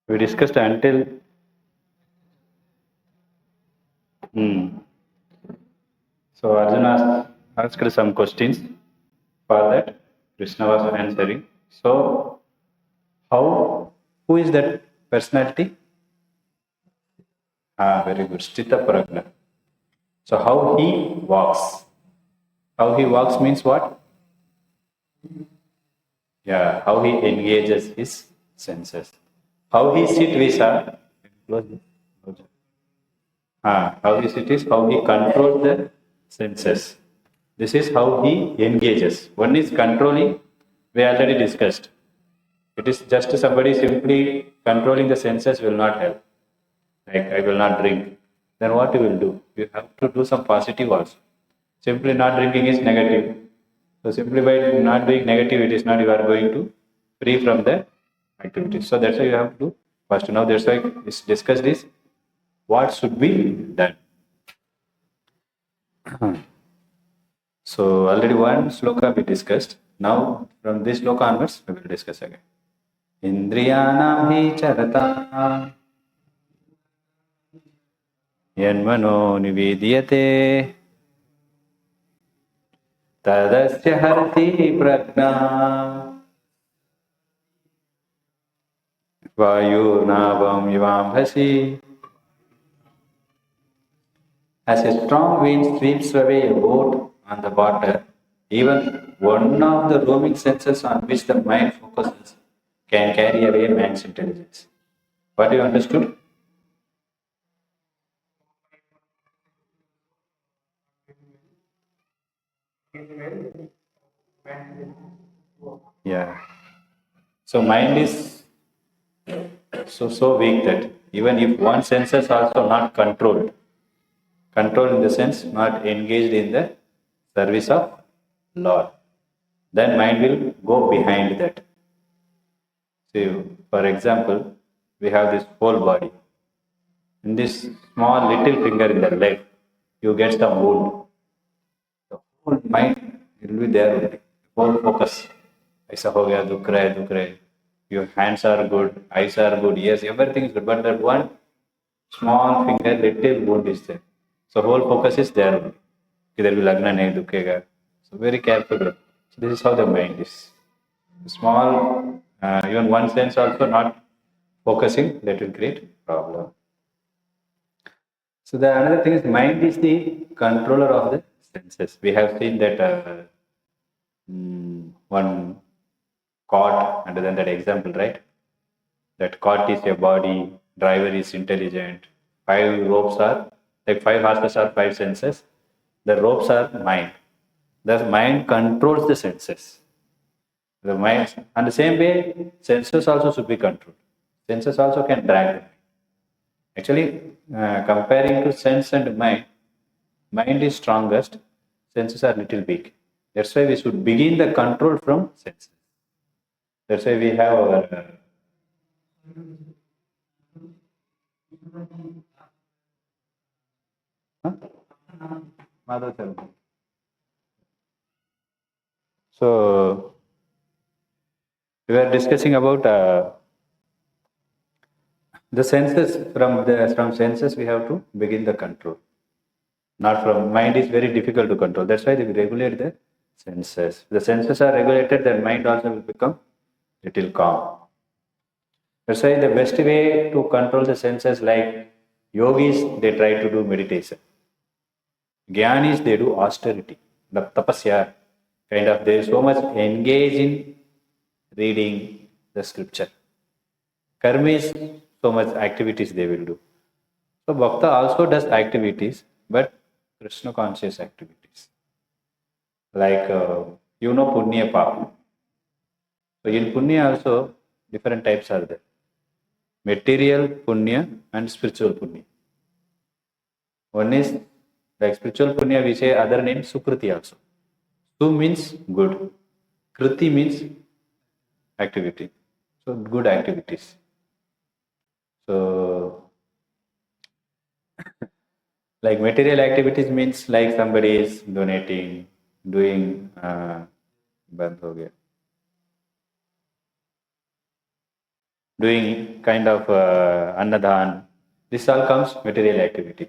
We discussed until so Arjuna asked some questions. For that, Krishna was answering. So, how? Who is that personality? Very good. Sthita Prajna. So, how he walks? How he walks means what? Yeah, how he engages his senses. How he sit, we saw. How he sit is how he controls the senses. This is how he engages. One is controlling, we already discussed. It is just somebody simply controlling the senses will not help. Like, I will not drink. Then what you will do? You have to do some positive also. Simply not drinking is negative. So simply by not doing negative, it is not you are going to free from the activity. So that's why you have to do first. Now that's why let's discuss this. What should be done? So already one sloka we discussed. Now from this sloka onwards, we will discuss again. Indriyanam hi charata यन्मनो निवेद्यते तदस्य हरति प्रज्ञा वायुर्नावं यवाम्भसि. As a strong wind sweeps away a boat on the water, even one of the roaming senses on which the mind focuses can carry away man's intelligence. What you understood? Yeah. So mind is so weak that even if one sense is also not controlled, controlled in the sense not engaged in the service of Lord, then mind will go behind that. So, for example, we have this whole body. In this small little finger in the leg, you get some wound. The whole mind will be there only. Whole focus. ऐसा हो गया, दुख रहा है, दुख रहा है. Your hands are good, eyes are good, yes, everything is good, but that one small finger, little wound is there. So whole focus is there only. किधर भी लगना नहीं दुखेगा. So very careful. So this is how the mind is. Small, even one sense also not focusing, that will create problem. So the another thing is mind is the controller of the senses. We have seen that one cart, and then that example, right? That cart is a body, driver is intelligent, 5 ropes are, like 5 horses are 5 senses. The ropes are mind. The mind controls the senses. The mind, and the same way, senses also should be controlled. Senses also can drag the mind. Actually, comparing to sense and mind, mind is strongest, senses are little weak. That's why we should begin the control from senses. That's why we have our Madhav Sharma. So we were discussing about the senses. From senses we have to begin the control. Not from mind is very difficult to control. That's why we regulate the senses. The senses are regulated, then mind also will become little calm. That's why the best way to control the senses, like yogis, they try to do meditation. Gyanis, they do austerity, the tapasya, kind of, they so much engage in reading the scripture. Karmis, so much activities they will do. So Bhakta also does activities, but Krishna conscious activities. Like, Punya Papa. So in Punya also, different types are there. Material Punya and spiritual Punya. One is, like spiritual Punya, we say other name Sukriti also. Su means good. Kriti means activity. So good activities. So like material activities means like somebody is donating, doing बंद हो गया. doing kind of annadan. This all comes material activity.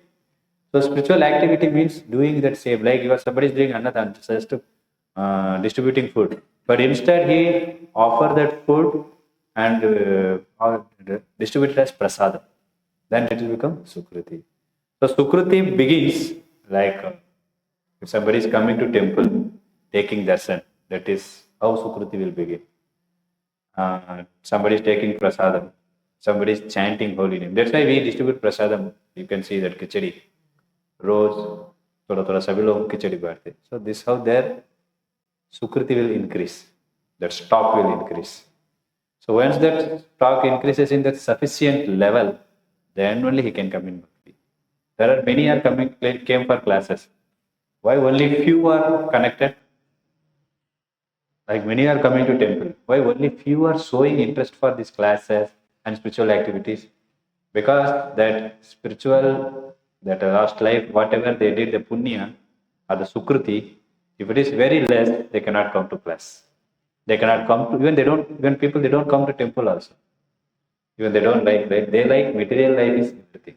So spiritual activity means doing that same, like you are somebody is doing annadan, just distributing food. But instead he offer that food and or distribute it as prasadam. Then it will become Sukriti. So Sukriti begins like if somebody is coming to temple, taking darshan, that is how Sukriti will begin. Somebody is taking prasadam, somebody is chanting holy name. That's why we distribute prasadam. You can see that khichdi. रोज थोड़ा थोड़ा सभी लोग खिचड़ी बांटते. So this how their sukriti will increase, that stock will increase. So once that stock increases in that sufficient level, then only he can come in bhakti. There are many are coming came for classes. Why only few are connected? Like many are coming to temple. Why only few are showing interest for these classes and spiritual activities? Because that spiritual, that last life, whatever they did, the punya or the sukriti, if it is very less, they cannot come to class. They cannot come to, even people, they don't come to temple also. Even they don't like, they like material life is everything.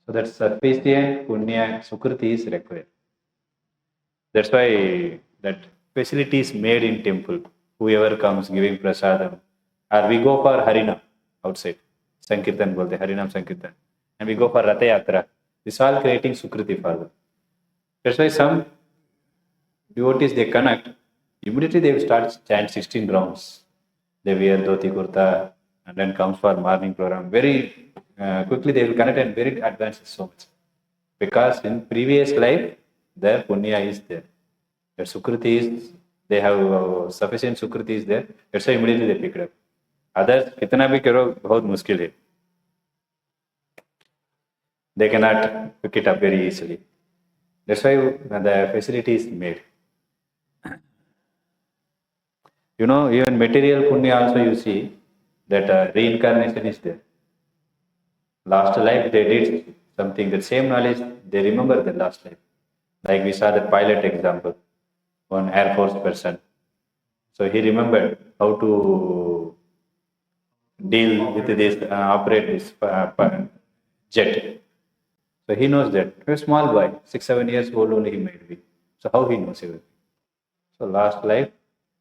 So that sufficient punya sukriti is required. That's why that facility is made in temple. Whoever comes giving prasadam, or we go for Harina outside. Sankirtan bolte, Harinam Sankirtan. And we go for Ratha Yatra. This all creating Sukriti for them. That's why some devotees they connect, immediately they will start chant 16 rounds. They wear dhoti kurta and then comes for morning program. Very quickly they will connect and very advanced so much. Because in previous life, their punya is there. That Sukriti is, they have sufficient Sukriti is there. That's why immediately they pick it up. Others, कितना भी करो बहुत मुश्किल है. They cannot pick it up very easily. That's why the facility is made. You know, even material punya also you see that reincarnation is there. Last life they did something, the same knowledge, they remember the last life. Like we saw the pilot example, one Air Force person. So he remembered how to deal with this, operate this jet. So he knows that. A small boy, 6-7 years old only he might be. So how he knows everything? So last life,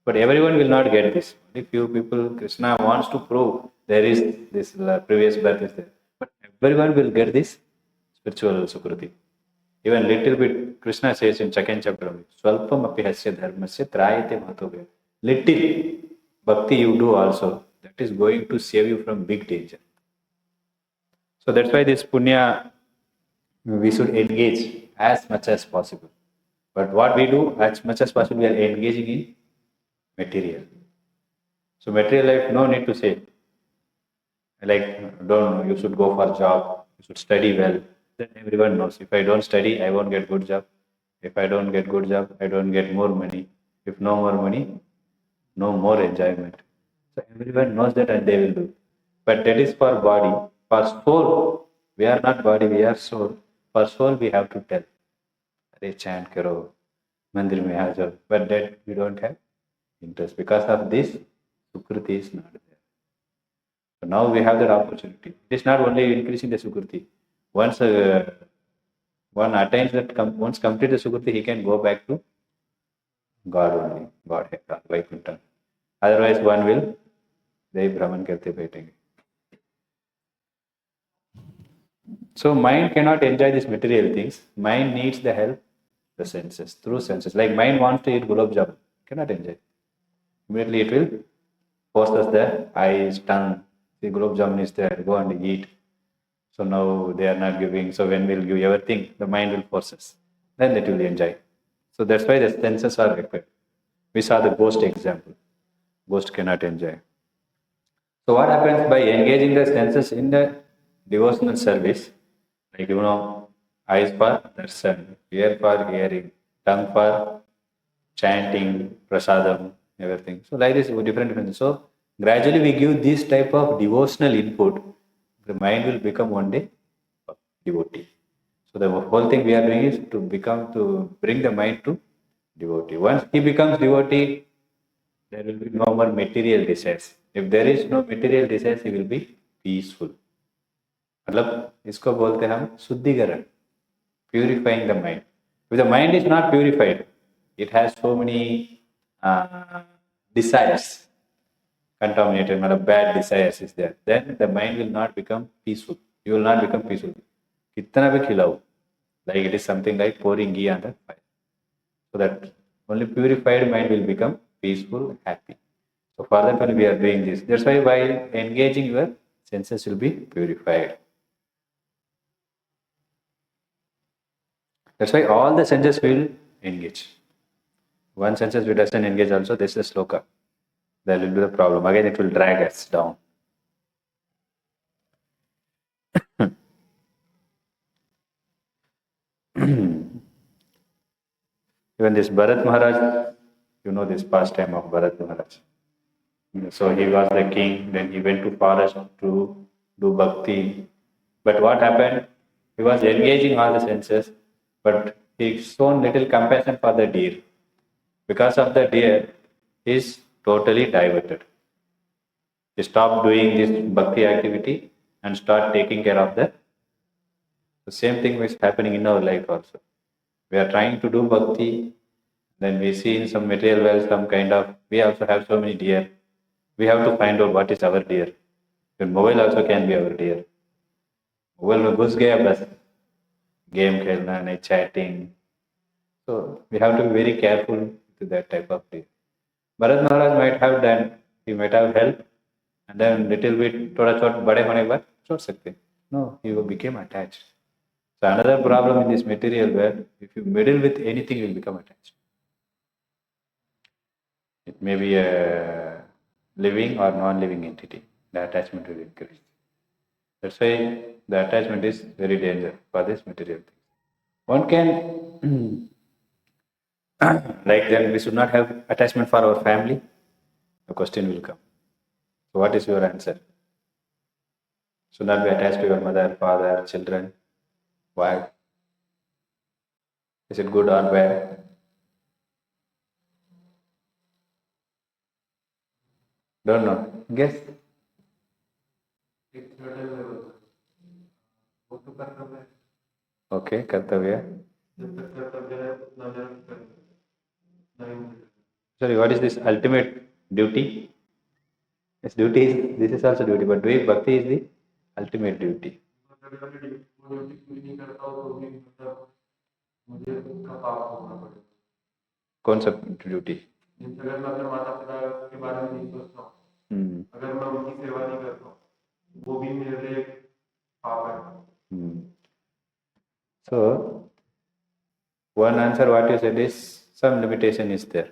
but everyone will not get this. Only few people, Krishna wants to prove there is this previous birth is there. But everyone will get this spiritual Sukriti. Even little bit, Krishna says in second chapter, Swalpam api hasya dharmasya trayate mahatobhya. Little bhakti you do also, that is going to save you from big danger. So that's why this punya, we should engage as much as possible. But what we do, as much as possible, we are engaging in material. So material life, no need to say, like, don't know, you should go for job, you should study well. Then everyone knows, if I don't study, I won't get good job. If I don't get good job, I don't get more money. If no more money, no more enjoyment. So everyone knows that and they will do. But that is for body. For soul, we are not body, we are soul. For soul, we have to tell. They chant karo, mandir mein aa jao. But that we don't have interest. Because of this, Sukriti is not there. So now we have that opportunity. It is not only increasing the Sukriti. Once one attains that, once complete the Sukriti, he can go back to God only, Godhead, Vaikuntha. Otherwise, one will, they Brahman karte baithenge. So mind cannot enjoy these material things. Mind needs the help, the senses, through senses. Like mind wants to eat gulab jamun, cannot enjoy. Immediately it will force us the eyes, tongue. The gulab jamun is there, go and eat. So now they are not giving. So when we'll give everything, the mind will force us. Then it will enjoy. So that's why the senses are required. We saw the ghost example. Ghost cannot enjoy. So what happens by engaging the senses in the devotional service? Like eyes for darshan, ear for hearing, tongue for chanting, prasadam, everything. So like this, different. So gradually we give this type of devotional input, the mind will become one day devotee. So the whole thing we are doing is to bring the mind to devotee. Once he becomes devotee, there will be no more material desires. If there is no material desires, he will be peaceful. मतलब इसको बोलते हैं हम शुद्धिकरण, purifying the mind. If the mind is not purified, it has so many desires, contaminated, मतलब bad desires is there. Then the mind will not become peaceful. You will not become peaceful. कितना भी खिलाओ, like it is something like pouring ghee on the fire. So that only purified mind will become peaceful, happy. So for that only we are doing this. That's why while engaging your senses will be purified. That's why all the senses will engage. One senses we doesn't engage also, this is sloka. That will be the problem. Again it will drag us down. Even this Bharat Maharaj, you know this pastime of Bharat Maharaj. So he was the king, then he went to forest to do bhakti. But what happened? He was engaging all the senses, but he shown little compassion for the deer. Because of the deer, he is totally diverted. He stopped doing this bhakti activity and start taking care of the same thing is happening in our life also. We are trying to do bhakti, then we see in some material wealth some kind of, we also have so many deer. We have to find out what is our deer. Your mobile also can be our deer. Mobile में घुस गया बस game खेलना नहीं chatting. So we have to be very careful to that type of deer. Bharat Maharaj might have done, he might have helped, and then little bit थोड़ा छोट बड़े होने के बाद छोड़ सकते. No, he became attached. So another problem in this material world, if you meddle with anything, you will become attached. It may be a living or non-living entity. The attachment will increase. That's why the attachment is very dangerous for this material thing. One can, like then we should not have attachment for our family. The question will come. So what is your answer? Should not be attached to your mother, father, children. Why? Is it good or bad? Don't know. Guess. Okay, kartavya. Sorry, what is this ultimate duty? Yes, duty is, this is also duty, but doing bhakti is the ultimate duty. कौन सा duty? अगर मैं अपने माता पिता के बारे में नहीं सोचता हूँ, अगर मैं उनकी सेवा नहीं करता हूँ, वो भी मेरे लिए पाप है. So one answer what you said is some limitation is there.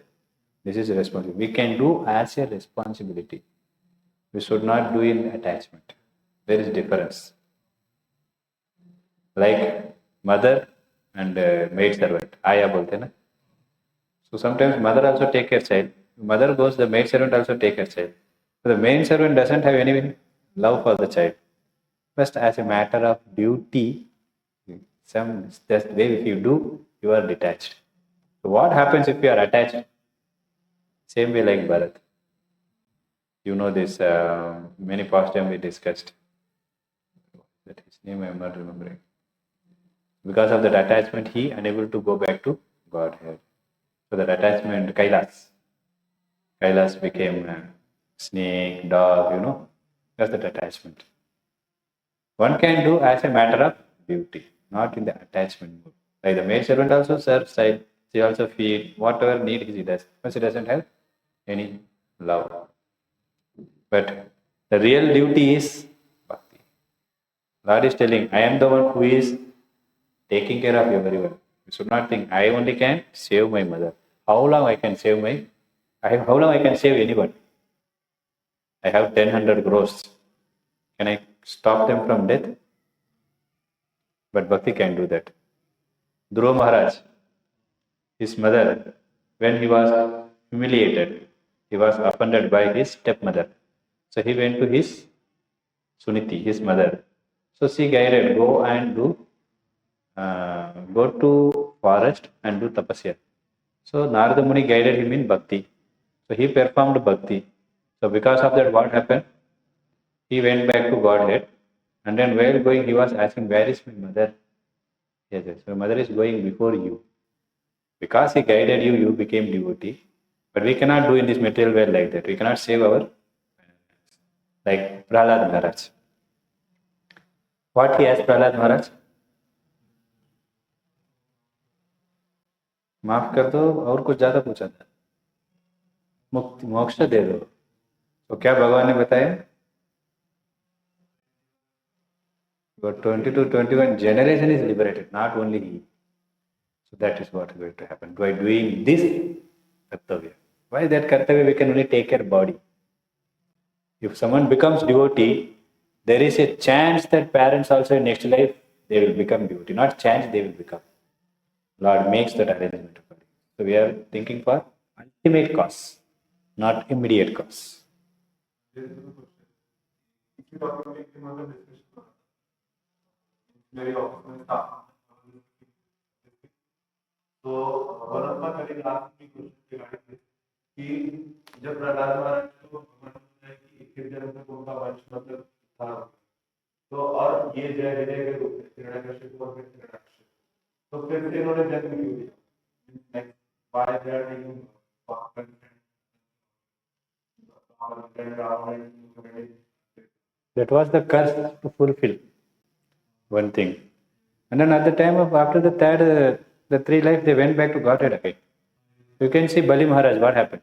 This is a responsibility. We can do as a responsibility. We should not do in attachment. There is difference. Like mother and maid servant. Aya bolte na. So sometimes mother also take her child. Mother goes, the maid servant also take her child. So the maid servant doesn't have any love for the child. Just as a matter of duty, some just way if you do, you are detached. So what happens if you are attached? Same way like Bharat. You know this, many past time we discussed. That his name I am not remembering. Because of that attachment, he unable to go back to Godhead. So that attachment, Kailas became a snake, dog, you know. That's that attachment. One can do as a matter of duty, not in the attachment mode. Like the maid servant also serves child, she also feed, whatever need he does, but she doesn't have any love. But the real duty is bhakti. Lord is telling, I am the one who is taking care of everyone. You should not think, I only can save my mother. How long I can save how long I can save anyone? I have 10 crores. Can I stop them from death? But bhakti can do that. Dhruva Maharaj, his mother, when he was humiliated, he was offended by his stepmother. So he went to his Suniti, his mother. So she guided, go to forest and do tapasya. So Narada Muni guided him in bhakti. So he performed bhakti. So because of that, what happened? He went back to Godhead, and then while going, he was asking, "Where is my mother?" Yes, yes. My mother is going before you. Because he guided you, you became devotee. But we cannot do in this material world like that. We cannot save our, like Prahlad Maharaj. What he asked Prahlad Maharaj? माफ कर दो और कुछ ज्यादा पूछा था मुक्ति मोक्ष दे दो तो क्या भगवान ने बताया 20 to 21 generation is liberated, not only he. So that is what is going to happen by doing this kartavya. Why that kartavya? We can only take care body. If someone becomes devotee, there is a chance that parents also in next life they will become devotee. Not chance, they will become. Lord makes that arrangement. So we are thinking for ultimate cause, not immediate cause. तो भगवान कभी last की कोशिश करेंगे कि जब प्रहलाद महाराज को भगवान ने कि एक जन्म में उनका वंश मतलब था तो और ये जय विजय के रूप में हिरण्यकशिपु और हिरण्याक्ष तो फिर से इन्होंने जन्म क्यों लिया bye there taking That was the curse to fulfill one thing. And then at the time of after the third, the three life, they went back to Godhead again. You can see Bali Maharaj, what happened?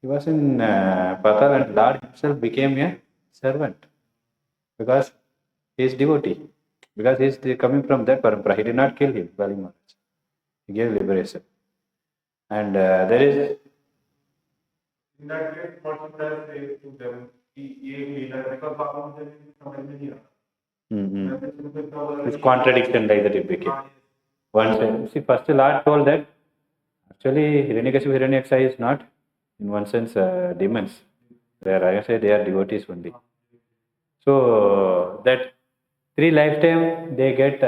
He was in Patal and Lord himself became a servant because he is devotee. Because he is coming from that parampara. He did not kill him, Bali Maharaj. He gave liberation. And there is. In that case, what should I say to them? Because Papa मुझे समझ में नहीं आता. It's contradiction like that it became. One sense, see, first Lord told that actually Hiranyakashipu Hiranyaksha is not, in one sense, demons. They are, I say, they are devotees only. So that 3 lifetime they get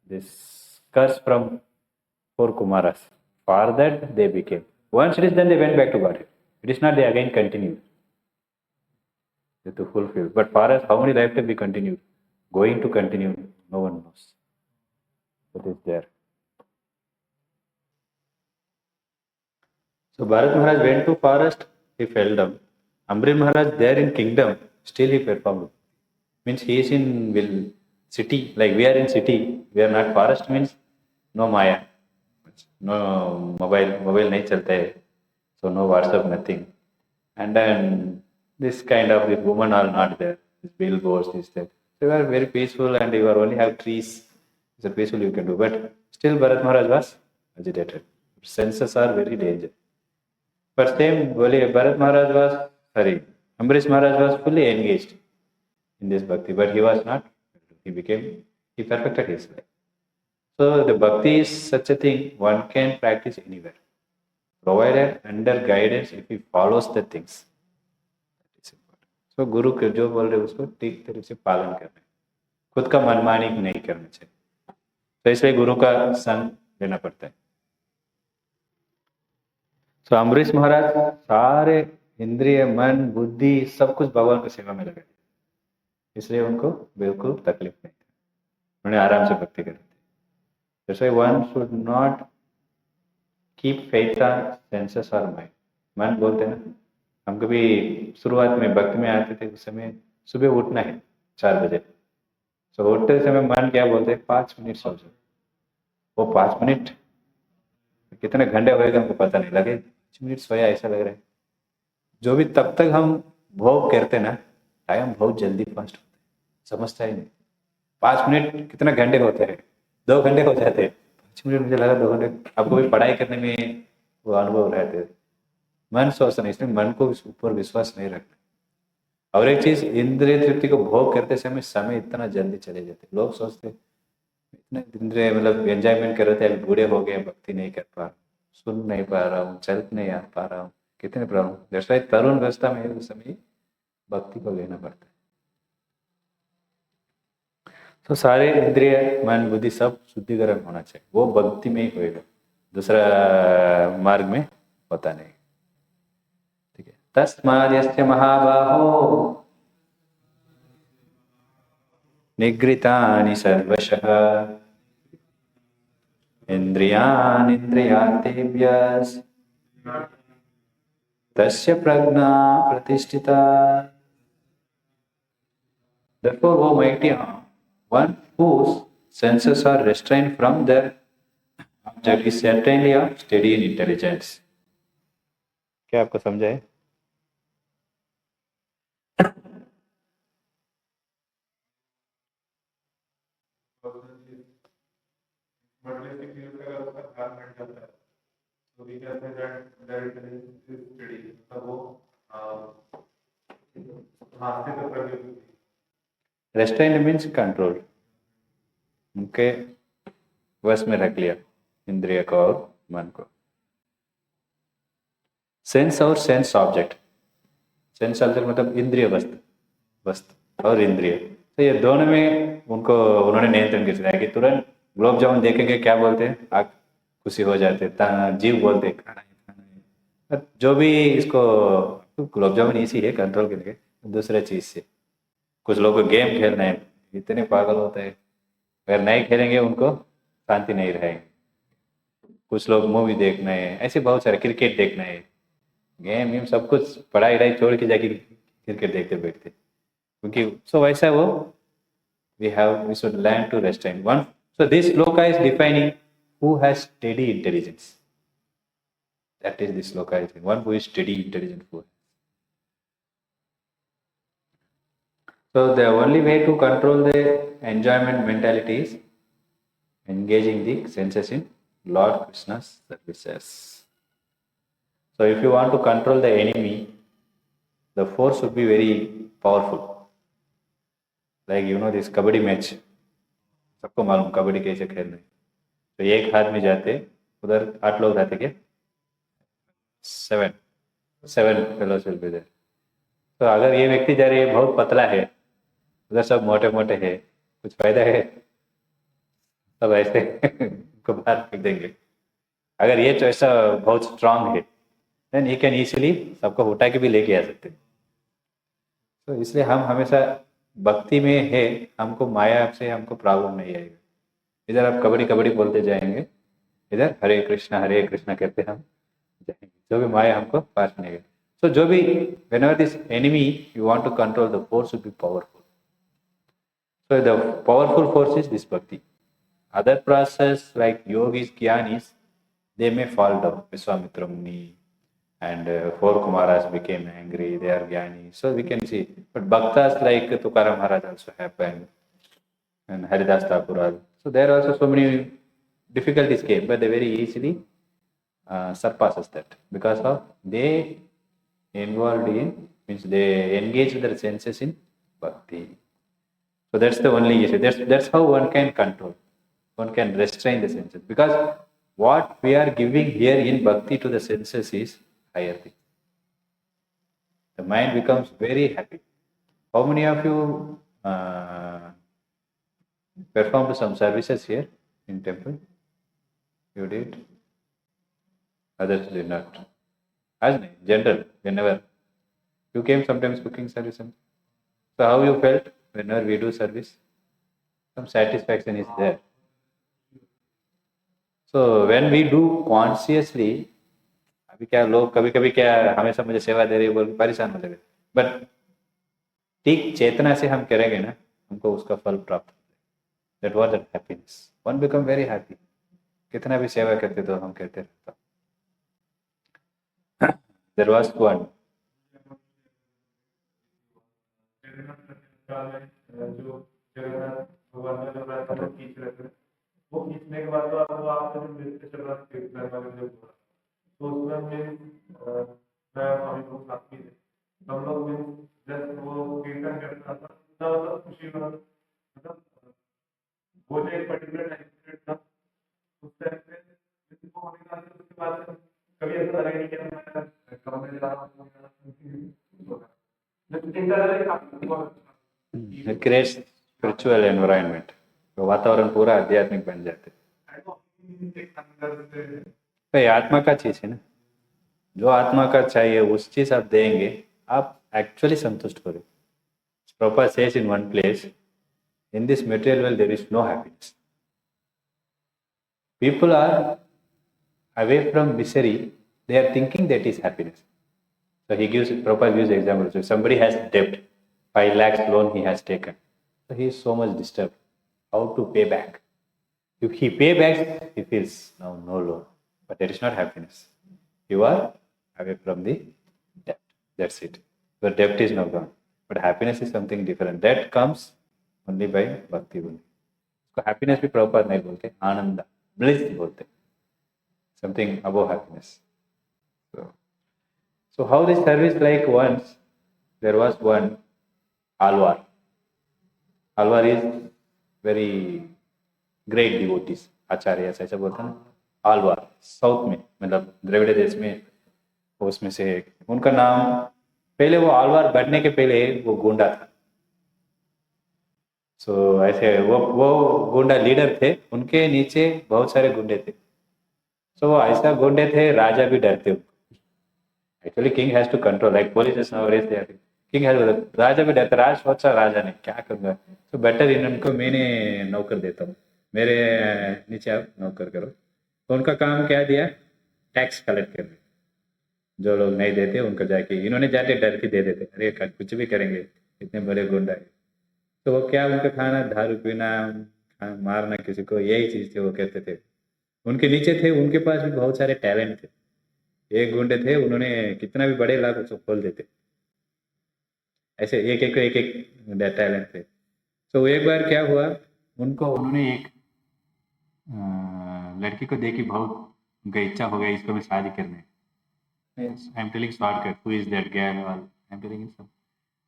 this curse from 4 Kumaras. For that they became. Once it is done, they went back to Godhead. It is not they again continued to fulfill. But for us, how many lifetimes we continue? Going to continue, no one knows. That is there. So Bharat Maharaj went to forest, he fell down. Ambarish Maharaj there in kingdom, still he performed. Means he is in city, like we are in city, we are not forest means no Maya. No mobile nahi chalta hai. So no WhatsApp, nothing. And then this kind of the women are not there. This billboards, this that. So you are very peaceful and you are only have trees. It's a peaceful you can do. But still Bharat Maharaj was agitated. Senses are very dangerous. But same Bharat Maharaj was, Ambarish Maharaj was fully engaged in this bhakti. But he was not. He perfected his life. So the bhakti is such a thing one can practice anywhere. Provided under guidance if he follows the things. That is important. So गुरु के जो बोल रहे उसको ठीक तरीके से पालन करना है. खुद का मनमानी नहीं करना चाहिए. तो इसलिए गुरु का संग लेना पड़ता है. तो अम्बरीश महाराज सारे इंद्रिय मन बुद्धि सब कुछ भगवान की सेवा में लगे. इसलिए उनको बिल्कुल तकलीफ नहीं थी. उन्होंने आराम से भक्ति करी. That's why one should not keep faith on senses or mind. मन बोलते हैं ना, हम कभी शुरुआत में भक्ति में आते थे उस समय सुबह उठना है 4 बजे. तो उठते समय मन क्या बोलते हैं 5 मिनट सो जाओ. वो 5 मिनट कितने घंटे होएगा हमको पता नहीं लगे. 5 मिनट सोया ऐसा लग रहा है. जो भी तब तक हम भोग करते ना टाइम बहुत जल्दी फास्ट होता है. समझता ही नहीं. 5 मिनट कितने घंटे होते हैं. 2 घंटे हो जाते हैं. 5 मिनट मुझे लगा 2 घंटे. आपको भी पढ़ाई करने में वो अनुभव रहते. मन सोचता नहीं. इसलिए मन को ऊपर विश्वास नहीं रखना. और एक चीज इंद्रिय तृप्ति को भोग करते समय इतना जल्दी चले जाते. लोग सोचते इतने इंद्रिय मतलब एंजॉयमेंट कर रहे थे अभी बूढ़े हो गए भक्ति नहीं कर पा रहा हूँ, सुन नहीं पा रहा हूँ, चल नहीं आ पा रहा हूँ, कितने प्रॉब्लम. दैट्स व्हाई तरुण अवस्था में उस समय भक्ति को लेना पड़ता है. तो सारे इंद्रिय मन बुद्धि सब शुद्धिकरण होना चाहिए. वो भक्ति में ही होएगा. दूसरा मार्ग में होता नहीं. ठीक है, तस्माद्यस्य महाबाहो निगृहीतानि सर्वशः इन्द्रियाणीन्द्रियार्थेभ्यः तस्य प्रज्ञा प्रतिष्ठिता. Therefore, O mighty one, whose senses are restrained from their object is certainly of steady in intelligence. क्या आपको समझा है? materialistic view पे अगर उसका ध्यान हट जाता है तो we can say that their intelligence is steady, मतलब वो नास्तिक तक प्रवृत्ति होती है. Restrained means control. उनके वश में रख लिया इंद्रिय को और मन को. सेंस और सेंस ऑब्जेक्ट. सेंस ऑब्जेक्ट मतलब इंद्रिय वस्तु, वस्तु और इंद्रिय. तो ये दोनों में उनको उन्होंने नियंत्रण किया है कि तुरंत गुलाब जामुन देखेंगे क्या बोलते हैं, आग खुशी हो जाते हैं, जीव बोलते हैं खाना है खाना है. जो भी इसको गुलाब जामुन इसी है कंट्रोल करके दूसरे चीज से. कुछ लोगों को गेम खेलना है, इतने पागल होते हैं, अगर नहीं खेलेंगे उनको शांति नहीं रहेगी. कुछ लोग मूवी देखना है, ऐसे बहुत सारे, क्रिकेट देखना है, गेम वेम सब कुछ पढ़ाई वढ़ाई छोड़ के जाके क्रिकेट देखते बैठते. क्योंकि सो वैसा वो we should learn to restrain one. So this sloka is defining who has steady intelligence. That is this sloka is one who is steady intelligent. So the only way to control the enjoyment mentality is engaging the senses in Lord Krishna's services. So if you want to control the enemy, the force should be very powerful. Like you know this kabaddi match, सबको मालूम कबड्डी कैसे खेलना है. तो एक हाथ में जाते, उधर 8 लोग रहते क्या, 7 फेलोज विल बी देयर. तो अगर ये व्यक्ति जा रहे बहुत पतला है, उधर सब मोटे मोटे है, कुछ फायदा है? सब ऐसे को बाहर फेंक देंगे. अगर ये तो ऐसा बहुत स्ट्रांग है, देन ही कैन इजीली सबको उठा के भी लेके आ सकते. तो इसलिए हम हमेशा भक्ति में है, हमको माया से हमको प्रॉब्लम नहीं आएगा. इधर आप कबड्डी कबड्डी बोलते जाएंगे, इधर हरे कृष्णा कहते हम जाएंगे, जो भी माया हमको पास नहीं आएगा. सो जो भी whenever this enemy you want to control, the force should be powerful. So the powerful force is this bhakti. Other process like yogis, jnanis, they may fall down. Vishwamitra Muni and 4 Kumaras became angry, they are jnani. So we can see. But bhaktas like Tukaram Maharaj also happened and Haridas Thakur. So there are also so many difficulties came, but they very easily surpasses that because of they involved in, means they engage with their senses in bhakti. So that's the only issue. That's how one can control. One can restrain the senses. Because what we are giving here in bhakti to the senses is higher thing. The mind becomes very happy. How many of you performed some services here in temple? You did? Others did not. As in general, whenever you came sometimes cooking service. So how you felt whenever we do service? Some satisfaction is there. So when we do consciously, अभी क्या लोग कभी कभी क्या हमेशा मुझे सेवा दे रही बोल परेशान हो जाएंगे, बट ठीक चेतना से हम करेंगे ना, हमको उसका फल प्राप्त. That was that happiness. One become very happy. कितना भी सेवा करते तो हम कहते रहता. There was one. जो जगन्नाथ भगवान का जो रास्ता वो खींच रहे थे, वो खींचने के बाद तो आपको जो देखते चल रहा था वाले जो तो उसमें मैं स्वामी को साथ में थे, हम लोग में जस्ट वो कीर्तन करता था, मतलब खुशी मतलब वो जो एक पर्टिकुलर टाइम पीरियड था, उस टाइम पे जिसको होने का उसके बाद कभी ऐसा लगा नहीं कि मैं काम में जा रहा हूँ. It creates spiritual environment. तो वातावरण पूरा आध्यात्मिक बन जाते. तो ये आत्मा का चीज है ना, जो आत्मा का चाहिए उस चीज आप देंगे, आप एक्चुअली संतुष्ट करोगे। Prabhupada says in one place, in this material world there is no happiness. People are away from misery, they are thinking that is happiness. So Prabhupada gives example. So somebody has debt, 5 lakhs loan he has taken. So he is so much disturbed. How to pay back? If he pay back, he feels now no loan. But that is not happiness. You are away from the debt. That's it. Your debt is now gone. But happiness is something different. That comes only by bhakti only. So happiness भी प्रभुपाद नहीं बोलते, आनंद, bliss बोलते, something above happiness. So how this service like once, there was one Alvar. Alvar is very great devotees, आचार्य ऐसा बोलते हैं ना, Alvar south में, मतलब द्रविड़ देश में, उसमें से एक। उनका नाम, पहले वो आलवार बनने के पहले वो गुंडा था। सो ऐसे वो गुंडा लीडर थे, उनके नीचे बहुत सारे गुंडे थे। सो वो ऐसा गुंडे थे, राजा भी डरते। Actually king has to control, like police nowadays they, king has, राजा भी डरता। राज सोचा राजा ने क्या करूंगा, तो बेटर इनको मैंने नौकर देता हूँ, मेरे नीचे आप नौकर करो। तो उनका काम क्या दिया, टैक्स कलेक्ट करना। जो लोग नहीं देते उनको जाके इन्होंने जाके डर के दे देते, अरे कुछ भी करेंगे, इतने बड़े गुंडा है। तो वो क्या, उनका खाना दारू पीना, मारना किसी को, यही चीज थे वो करते थे। उनके नीचे थे, उनके पास भी बहुत सारे टैलेंट थे। एक गुंडे थे, उन्होंने कितना भी बड़े लाख उसको खोल देते, ऐसे एक एक टैलेंट थे। तो एक बार क्या हुआ, उन्होंने एक लड़की को देखी, बहुत उनका इच्छा हो गया इसको भी शादी करने। I am telling shortcut, who is that girl, और आई एम टेलिंग सब।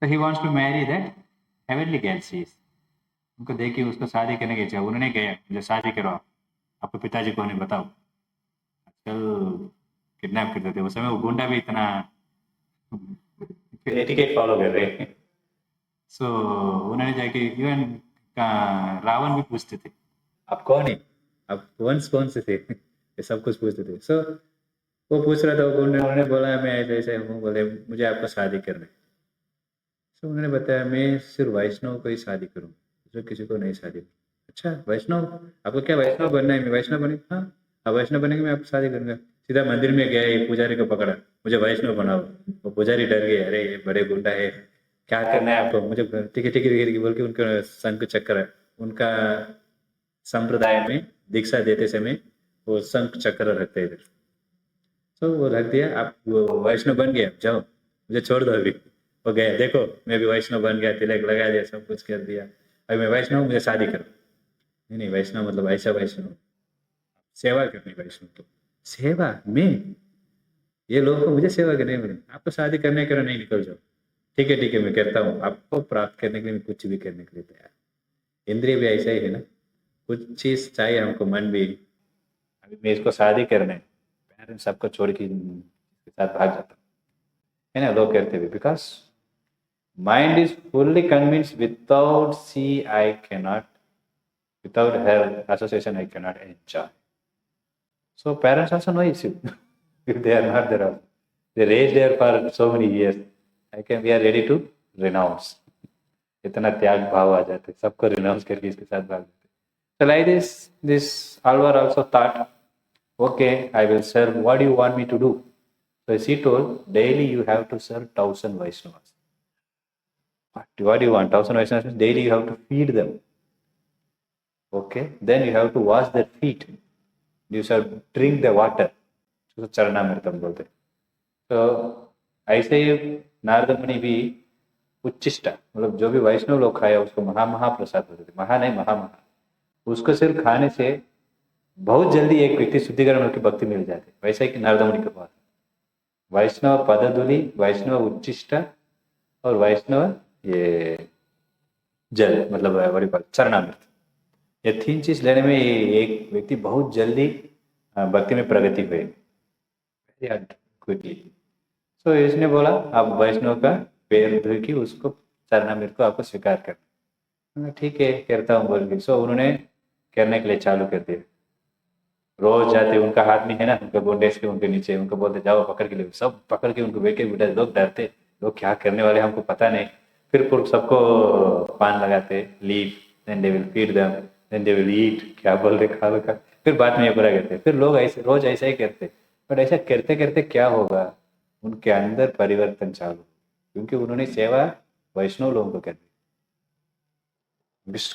So he wants to marry that heavenly girl she is. उनको देखी, उसको शादी करने की इच्छा। उन्होंने कहा मुझे शादी करो, आपको पिताजी को नहीं बताओ। आजकल किडनैप करते थे, उस समय वो गुंडा भी इतना एटिकेट फॉलो कर रहे। सो उन्होंने जाके इवन रावण भी पूछते थे आप कौन है, आप वंश कौन से थे, ये सब कुछ पूछते थे। सो वो पूछ रहा था, वो गुंडे, उन्होंने बोला मैं ऐसे ऐसे हूँ, बोले मुझे आपको शादी करना है। तो उन्होंने बताया मैं सिर्फ वैष्णव को ही शादी करूँ, दूसरे किसी को नहीं शादी करूँ। अच्छा वैष्णव, आपको क्या वैष्णव बनना है? मैं वैष्णव बने, हाँ आप वैष्णव बनेंगे, मैं आपको शादी करूंगा। सीधा मंदिर में गया, ये पुजारी को पकड़ा, मुझे वैष्णव बनाओ। वो पुजारी डर गए, अरे ये बड़े गुंडा है, क्या करना है आपको? मुझे टिकट टिकट बोल के उनका शंख चक्र, उनका संप्रदाय में दीक्षा देते समय वो शंख चक्र रखते इधर। तो वो रख दिया, आप वो वैष्णव बन गया, जाओ मुझे छोड़ दो अभी। वो गया, देखो मैं भी वैष्णव बन गया, तिलक लगा दिया, सब कुछ कर दिया, अभी मैं वैष्णव, मुझे शादी करो। नहीं वैष्णव मतलब ऐसा वैष्णव, सेवा करनी वैष्णव। तो सेवा में ये लोग को मुझे सेवा करने में, आपको शादी करने करो, नहीं निकल जाओ। ठीक है मैं करता हूँ, आपको प्राप्त करने के लिए मैं कुछ भी करने के लिए तैयार। इंद्रिय भी ऐसा ही है ना, कुछ चीज चाहिए हमको, मन भी, अभी मैं इसको शादी करने, पेरेंट्स सबको छोड़ के इसके साथ भाग जाता है ना, लोग कहते भी, because mind is fully convinced without she I cannot, without her association I cannot enjoy. So parents also no issue if they are not there. They raised there for so many years. We are ready to renounce. इतना त्याग भाव आ जाते, सबको renounce करके इसके साथ भाग जाते। So like this Alvar also thought, okay, I will serve. What do you want me to do? So she told, daily you have to serve 1,000 Vaishnavas. What do you want? 1,000 Vaishnavas, daily you have to feed them. Okay, then you have to wash their feet, you shall drink the water, so चरणामृतम बोलते। तो ऐसे ही नारद मुनि भी उच्चिष्टा, मतलब जो भी वैष्णव लोग खाया उसको महाप्रसाद बोलते थे, महा नहीं महा, उसको सिर्फ खाने से बहुत जल्दी एक व्यक्ति शुद्धिकरण होकर भक्ति मिल जाती। वैसा ही नारद मुनि का बात, वैष्णव पदधूलि, वैष्णव उच्चिष्टा और वैष्णव ये जल, मतलब चरणामृत, ये 3 चीज लेने में एक व्यक्ति बहुत जल्दी भक्ति में प्रगति हुई क्विकली। सो इसने बोला आप वैष्णव का पैर धो के उसको चरणामृत को आपको स्वीकार कर। ठीक है करता हूँ बोल के। सो उन्होंने करने के लिए चालू कर दिया। रोज जाते, उनका हाथ में है ना, उनका वो डेस्क के उनके नीचे, उनको बोलते जाओ पकड़ के ले, सब पकड़ के उनको बेटे बिठा, लोग डरते, लोग क्या करने वाले हमको पता नहीं। फिर सबको पान लगाते, leave, then they will feed them, then they will eat, क्या बोल रहे, खा लो खा। फिर बाद में ये पूरा करते, फिर लोग ऐसे रोज ऐसा ही करते। बट ऐसा करते करते क्या होगा, उनके अंदर परिवर्तन चालू, क्योंकि उन्होंने सेवा वैष्णव लोगों को कर दी।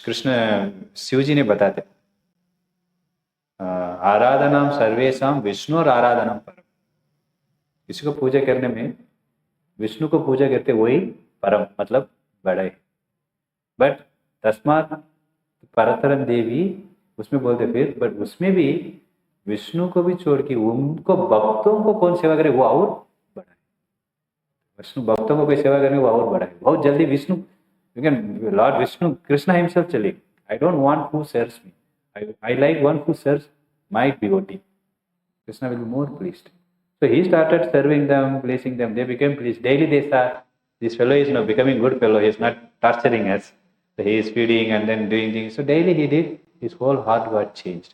कृष्ण शिव जी ने बताते, आराधनाम सर्वेशम विष्णु और आराधनाम परम। किसी को पूजा करने में विष्णु को पूजा करते वही परम, मतलब बड़े। बट तस्मात परतरम देवी उसमें बोलते फिर, बट उसमें भी विष्णु को भी छोड़ के उनको भक्तों को कौन सेवा करे वो और बड़ा है। विष्णु भक्तों को कोई सेवा करने वो और बड़ा है। बहुत जल्दी विष्णु, लॉर्ड विष्णु कृष्ण हिमसेल्फ चले, I don't want who serves me, I like one who serves my devotee, Krishna will be more pleased. So he started serving them, blessing them. They became pleased. Daily they saw this fellow is now becoming good fellow. He is not torturing us. So he is feeding and then doing things. So daily he did. His whole heart got changed.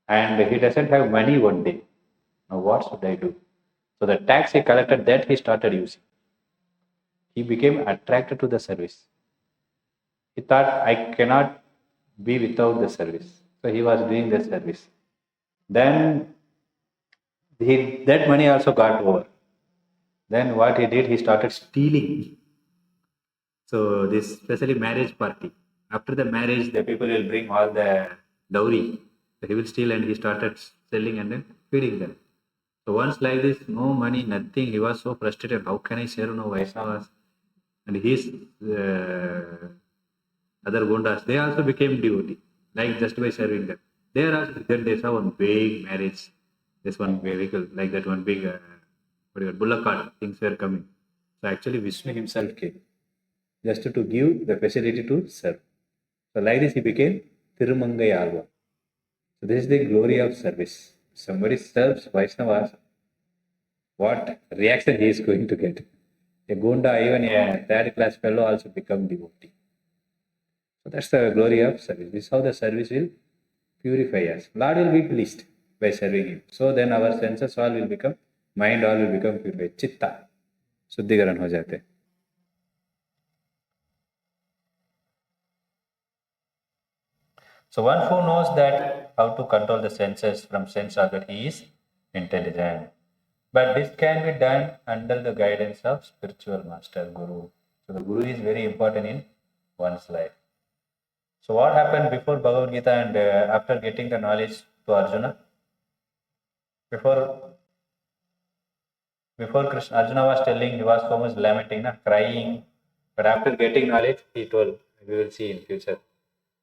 And he doesn't have money one day. Now what should I do? So the tax he collected, that he started using. He became attracted to the service. He thought I cannot be without the service. So he was doing the service. Then that money also got over. Then what he did, he started stealing. So this especially marriage party. After the marriage, the people will bring all the dowry. So he will steal and he started selling and then feeding them. So once like this, no money, nothing. He was so frustrated. How can I serve no Vaishnavas? And his other Gondas, they also became devotee, like just by serving them. They are also, then they saw one big marriage, this one vehicle, like that one big, bullock cart, things were coming. So actually Vishnu himself came, just to give the facility to serve. So like this he became Thirumangai Alva. So this is the glory of service. Somebody serves Vaishnavas, what reaction he is going to get. A Gunda, even a third class fellow also become devotee. So that's the glory of service. This is how the service will purify us. Lord will be pleased by serving Him. So then our senses all will become, mind all will become purified. Chitta, शुद्धिकरण हो जाते. So one who knows that how to control the senses from sense organ, he is intelligent. But this can be done under the guidance of spiritual master, Guru. So the Guru is very important in one's life. So what happened before Bhagavad Gita and after getting the knowledge to Arjuna? Before Krishna, Arjuna was telling, he was so much lamenting, crying. But after getting knowledge, he told, we will see in future,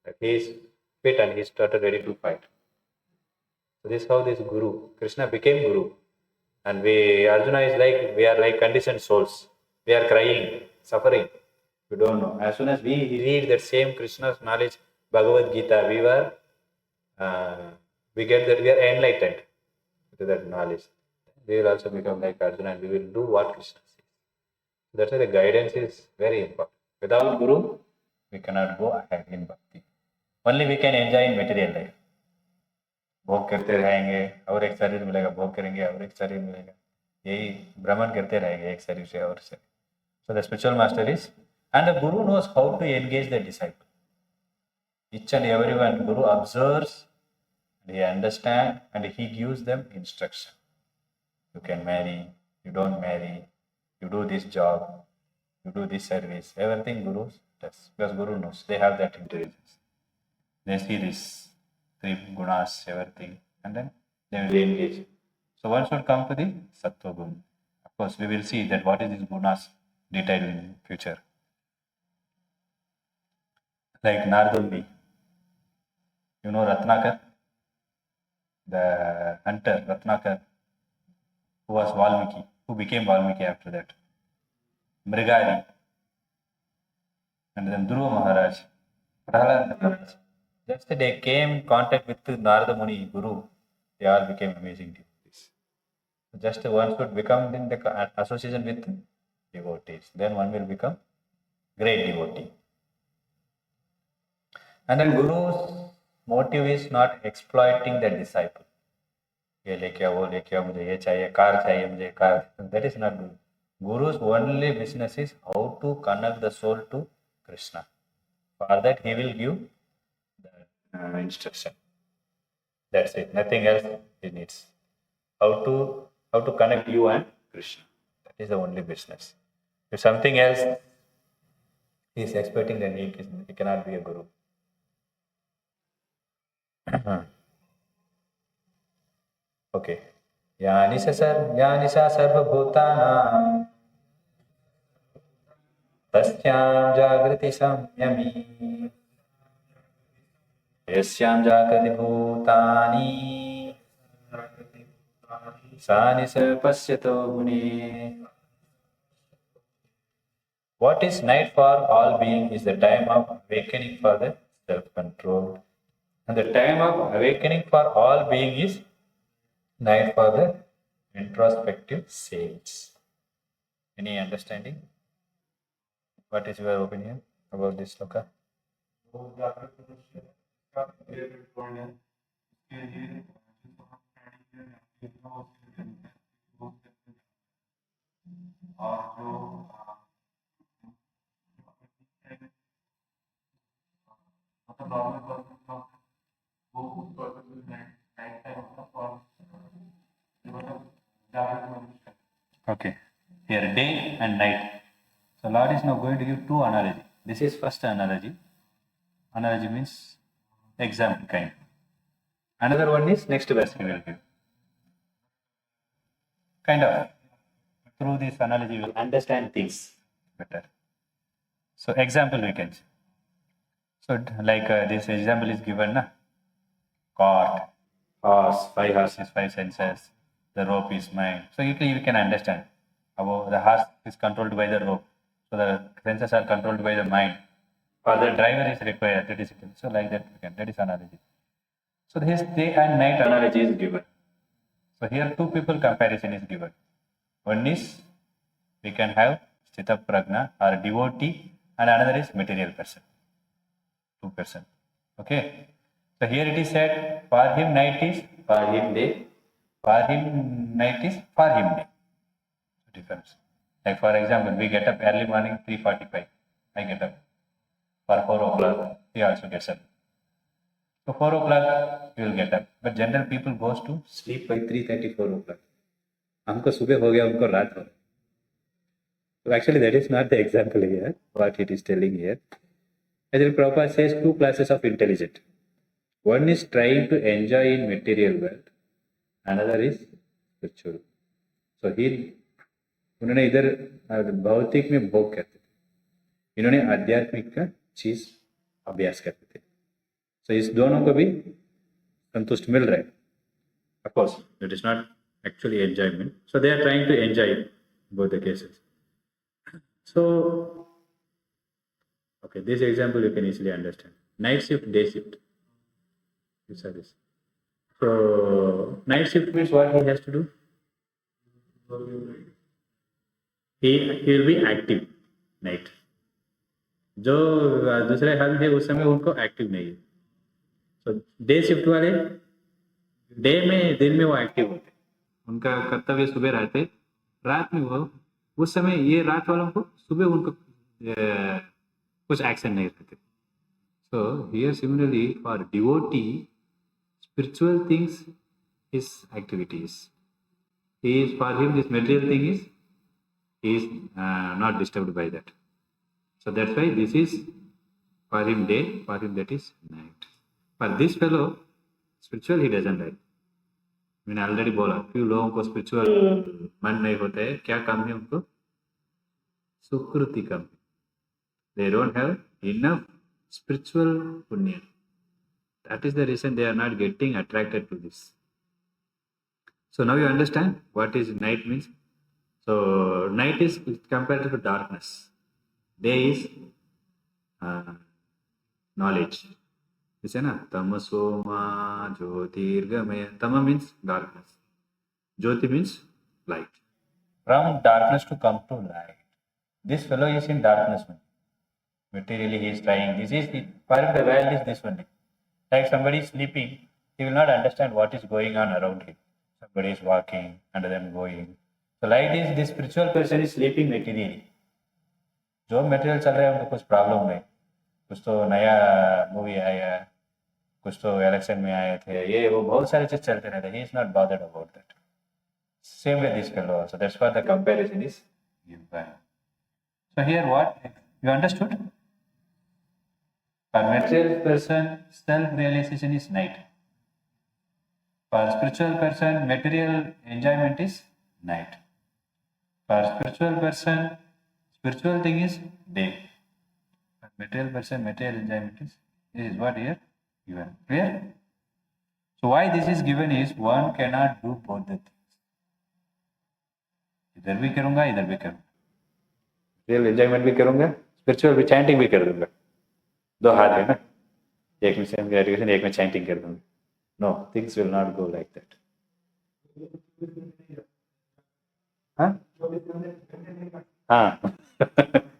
that he is fit and he started ready to fight. So this is how this Guru, Krishna became Guru. And Arjuna is like, we are like conditioned souls. We are crying, suffering. We don't know. As soon as we read that same Krishna's knowledge, Bhagavad Gita, we get that we are enlightened to that knowledge. We will also become like Arjuna and we will do what Krishna says. That's why the guidance is very important. Without Guru, we cannot go ahead in bhakti. Only we can enjoy in material life. भोग करते रहेंगे और एक शरीर मिलेगा, भोग करेंगे और एक शरीर मिलेगा, यही भ्रमण करते रहेंगे एक शरीर से और से. So the spiritual master is, and the Guru knows how to engage the disciple. Each and everyone, Guru observes, he understands, and he gives them instruction. You can marry, you don't marry, you do this job, you do this service, everything Guru does. Because Guru knows, they have that intelligence. They see this, three gunas, everything, and then they will engage. So one should come to the Sattva Guna. Of course, we will see that what is these gunas detailed in future. Like Nardulli, you know Ratnakar, the hunter Ratnakar, who was Valmiki, who became Valmiki after that. Mrigari, and then Dhruva Maharaj, Prahlad Maharaj. Just they came in contact with Narada Muni, Guru, they all became amazing devotees. Just one should become in the association with devotees. Then one will become great devotee. And then Guru motive is not exploiting the disciple. ये लेके आओ, वो लेके आओ, मुझे ये चाहिए, car चाहिए, मुझे car. That is not good. Guru's only business is how to connect the soul to Krishna. For that, he will give the instruction. That's it. Nothing else he needs. How to connect you and Krishna. That is the only business. If something else he is expecting, then he cannot be a guru. Okay. यानि सा सर्वभूतानां तस्यां जागृति संयमी यस्यां जागृति भूतानि सा निश पश्यतो मुनिः. What is night for all being is the time of awakening for the self-control. And the time of awakening for all being is night for the introspective saints. Any understanding? What is your opinion about this sloka? Okay, here day and night. So Lord is now going to give two analogy. This is first analogy. Analogy means example kind. Another one is next verse he will give. Kind of. Through this analogy we will understand things better. So example we can see. So like this example is given, na? Cart, horse, 5 horses, 5 senses. The rope is mine. So you can understand. The horse is controlled by the rope. So the senses are controlled by the mind. For the driver is required electricity. So like that, that is analogy. So this day and night analogy is given. So here two people comparison is given. One is we can have Sthita Prajna or devotee, and another is material person. 2 person. Okay. So here it is said, for him night is for him day. For him night is for him day. Difference. Like for example, we get up early morning 3:45. I get up. For 4 o'clock, he also gets up. So 4 o'clock, he will get up. But general people goes to sleep by 3:30, 4 o'clock. हमको सुबह हो गया, उनको रात हो. So actually that is not the example here, what it is telling here. Actually Prabhupada says two classes of intelligent. One is trying to enjoy in material world. Another is spiritual. So he उन्होंने इधर भौतिक में भोग करते थे, इन्होंने आध्यात्मिक का चीज अभ्यास करते थे. So इस दोनों को भी संतुष्ट मिल रहा है. Of course, it is not actually enjoyment. So they are trying to enjoy both the cases. So, okay, this example you can easily understand. Night shift, day shift. You saw this. So night shift means what he has to do? He will be active night. जो दूसरे हाल है उस समय उनको active नहीं है. So day shift वाले day में दिन में वो एक्टिव होते, उनका कर्तव्य सुबह रहते, रात में वो उस समय ये रात वालों को सुबह उनको कुछ एक्शन नहीं रहते. So here similarly for devotee, spiritual things is activities. He is, for him this material thing is he is not disturbed by that. So that's why this is for him day, for him that is night. For this fellow, spiritual he doesn't like. मैंने already बोला क्यों लोगों को spiritual मन नहीं होता है, क्या कम है उनको? सुकृति कम. They don't have enough spiritual punya. That is the reason they are not getting attracted to this. So now you understand what is night means. So night is compared to darkness. Day is knowledge. You say na tamasoma jyotirgamaya. Tama means darkness. Jyoti means light. From darkness to come to light. This fellow is in darkness. Materially he is trying. This is the, for him the world is this only. Like somebody is sleeping, he will not understand what is going on around him. Somebody is walking and then going. So like this spiritual person is sleeping materially. जो material चल रहा है उनको कुछ problem नहीं, कुछ तो नया मूवी आया, कुछ तो इलेक्शन में आए थे, ये वो बहुत सारे चीज चलते रहते हैं. He is not bothered about that. Same with this fellow also. That's what the comparison is given. So here what you understood? For material person, self-realization is night. For spiritual person, material enjoyment is night. For spiritual person, spiritual thing is day. For material person, material enjoyment is, this is what here given. Clear? So why this is given is one cannot do both the things. इधर भी करूंगा, इधर भी करूंगा. Real enjoyment भी करूंगा, spiritual भी chanting भी कर दूंगा. दो हाथ है ना, एक में सेम ग्रेजुएशन, एक में चैंटिंग कर दूंगा. No, things will not go like that. हाँ,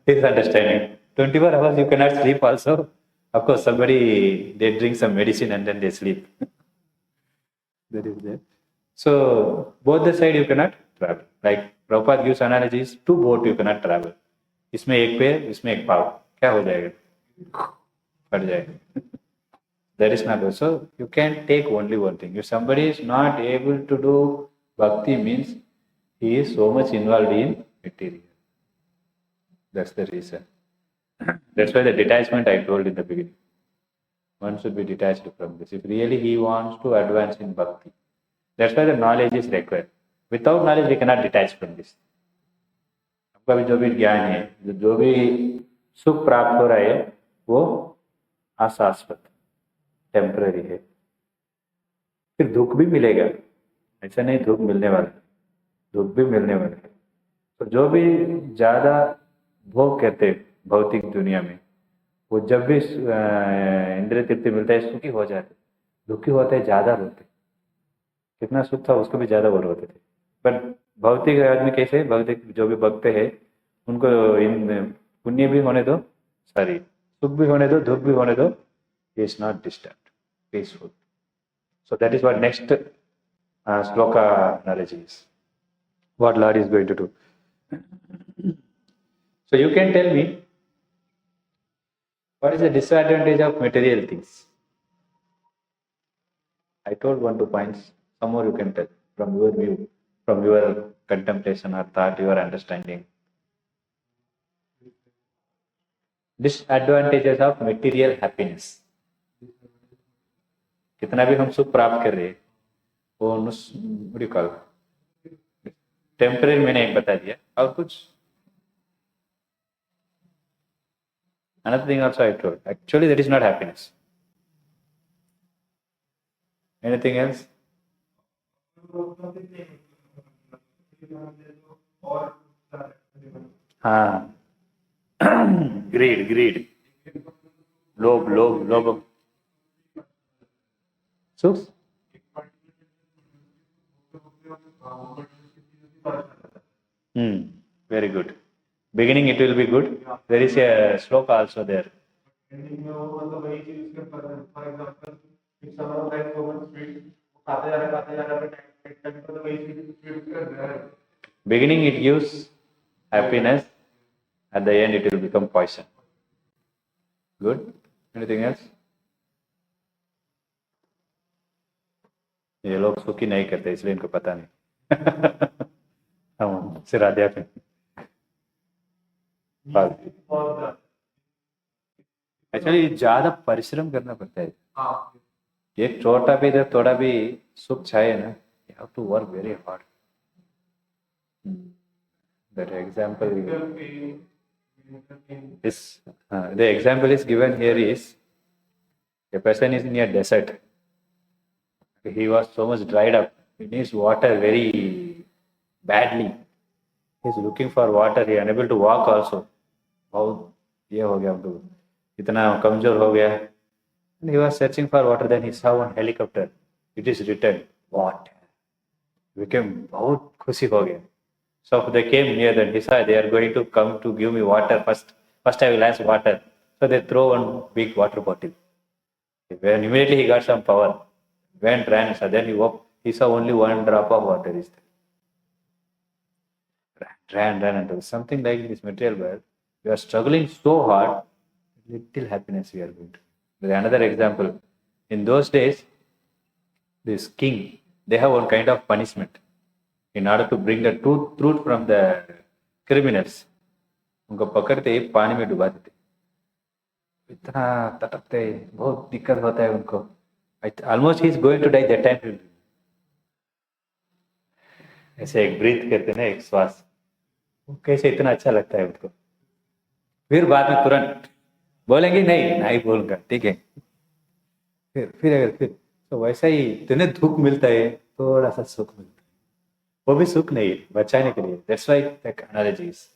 he's understanding. 24 hours you cannot sleep also. Of course, somebody, they drink some medicine and then they sleep. That is there. So, both the side you cannot travel. Like Prabhupada gives analogies, two boat you cannot travel. इसमें एक पैर, इसमें एक पाव, क्या हो जाएगा? फट जाएगा. That is not also. You can take only one thing. If somebody is not able to do bhakti, means he is so much involved in material. That's the reason. That's why the detachment I told in the beginning. One should be detached from this. If really he wants to advance in bhakti, that's why the knowledge is required. Without knowledge, we cannot detach from this. आपका भी जो भी ज्ञान है, जो भी सुख प्राप्त हो रहा है, वो अशाश्वत, टेम्पररी है. फिर दुख भी मिलेगा, ऐसा नहीं दुख मिलने वाला, दुख भी मिलने वाला है. तो जो भी ज्यादा भोग करते हैं भौतिक दुनिया में, वो जब भी इंद्रिय तृप्ति मिलता है सुखी हो जाते, दुखी होते हैं, ज्यादा रोते. कितना सुख था उसको भी ज्यादा वो रोते थे. बट भौतिक आदमी कैसे, भौतिक जो भी भक्त है उनको इन पुण्य भी होने दो, सॉरी सुख भी होने दो, दुख भी होने दो, he is not disturbed, peaceful. So that is what next sloka knowledge is. What Lord is going to do. So you can tell me, what is the disadvantage of material things? I told 1-2 points. Some more you can tell from your view, from your contemplation or thought, your understanding. Disadvantages of material happiness. कितना भी हम सुख प्राप्त कर रहे हैं, वो temporary मैंने एक बता दिया. और कुछ another thing also I told. Actually, that is not happiness. Anything else? हाँ. greed. लोभ. सुख. Very good. Beginning it will be good. There is a sloka also there. Beginning it gives happiness. At the end it will become poison. Good. Anything else? ये लोग सुखी नहीं करते इसलिए इनको पता नहीं. हम सिरादिया पे एक्चुअली ज्यादा परिश्रम करना पड़ता है. एक छोटा भी इधर थोड़ा भी सुख चाहिए ना, you have to work very hard. That example is the example is given here is a person is in a desert. He was so much dried up. He needs water very badly. He is looking for water. He is unable to walk also. बहुत ये हो गया, तो इतना कमजोर हो गया. And he was searching for water. Then he saw one helicopter. It is written water. He became बहुत खुशी हो गया. So they came near them. He said they are going to come to give me water first. First I will ask water. So they throw one big water bottle. When immediately he got some power, went, ran, so then he saw only one drop of water is there. Ran, and something like this material world. We are struggling so hard, little happiness we are going to. There is another example. In those days, this king, they have one kind of punishment in order to bring the truth from the criminals. उनको पकड़ते ही पानी में डुबा देते, इतना तड़पते, बहुत दिक्कत होता है उनको. Almost he is going to die that time. ऐसे एक ब्रीथ करते ना, एक श्वास, कैसे इतना अच्छा लगता है उनको. फिर बाद में तुरंत बोलेंगे नहीं नहीं बोलूंगा, ठीक है. फिर अगर फिर तो वैसा ही तुम्हें दुख मिलता है, थोड़ा सा सुख मिलता है, वो भी सुख नहीं बचाने के लिए. That's why the analogy is.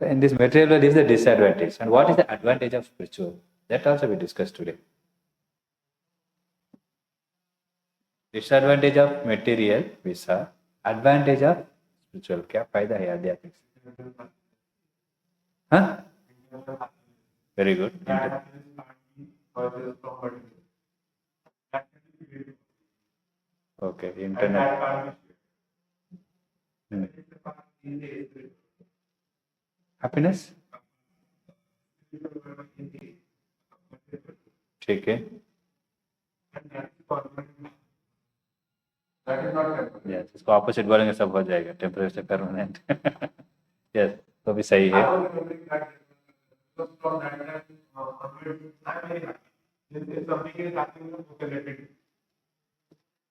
In this material world is the disadvantage. And what is the advantage of spiritual? That also we discussed today. Disadvantage of material visa, advantage of spiritual. क्या फायदा है आध्यात्मिक से? हाँ? Very good. Okay, internet. Happiness? ठीक है. Yes, इसको opposite बोलेंगे सब हो जाएगा, टेम्परेरी से परमानेंट. यस, तो भी सही है.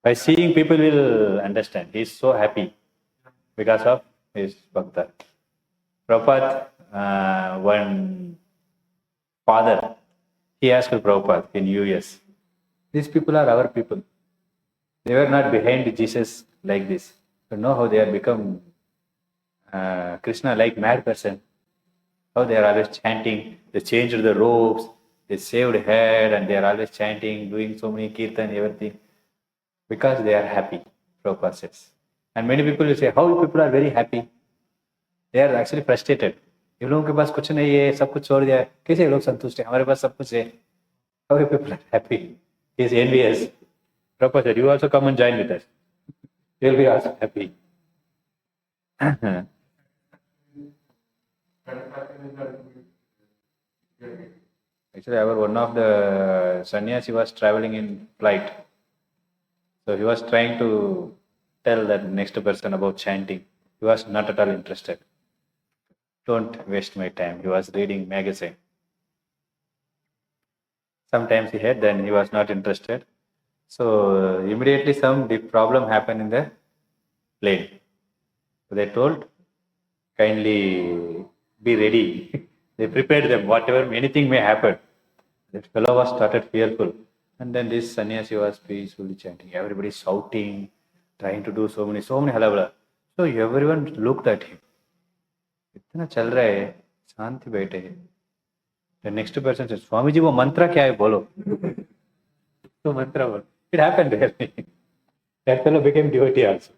By seeing people will understand. He is so happy because of his bhakta. Prabhupada, one father, he asked Prabhupada in US, these people are our people. They were not behind Jesus like this. You know how they have become Krishna like mad person. How they are always chanting, they changed the robes, they shaved head, and they are always chanting, doing so many kirtan, everything. Because they are happy, Prabhupada says. And many people will say, how people are very happy? They are actually frustrated. इन लोगों के पास कुछ नहीं है, सब कुछ छोड़ दिया है, कैसे ये लोग संतुष्ट हैं? हमारे पास सब कुछ है. How people are happy? He is envious. Prabhupada said, you also come and join with us. You will be also happy. Actually, one of the sannyasi was traveling in flight. So he was trying to tell that next person about chanting. He was not at all interested. Don't waste my time. He was reading magazine. Sometimes he had, then he was not interested. So immediately some problem happened in the plane. So they told, kindly be ready. They prepared them, whatever, anything may happen. That fellow was started fearful. And then this sannyasi was peacefully chanting. Everybody shouting, trying to do so many halabala. So everyone looked at him. इतना चल रहा है, शांति बैठे हैं. The next person says, Swami ji, वो मंत्र क्या है बोलो. तो मंत्र बोलो. It happened really. That fellow became devotee also.